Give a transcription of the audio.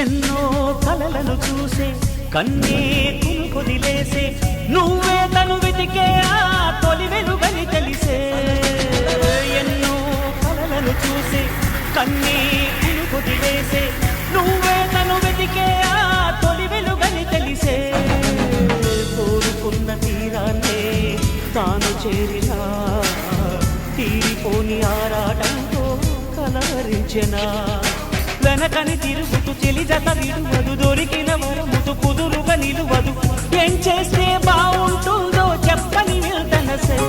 ఎన్నో కలలను చూసే కన్నే కొదిలేసే నువ్వే తను వెతికే ఆ తొలి వెలుగని తెలిసే ఎన్నో కలలను చూసే కన్నే కొదిలేసే నువ్వే తను వెతికే ఆ తొలి వెలుగని తెలిసే కోరుకున్న తీరాన్నే తాను చేరినా తీరిపోని ఆరాటంతో కలవరించెనా వెనకని తిరుగుతూ చెలి జత విడువదు దొరికిన వరముతు కుదురుగా నిలువదు ఏం చేస్తే బాగుంటుందో చెప్పని వెళ్తనసే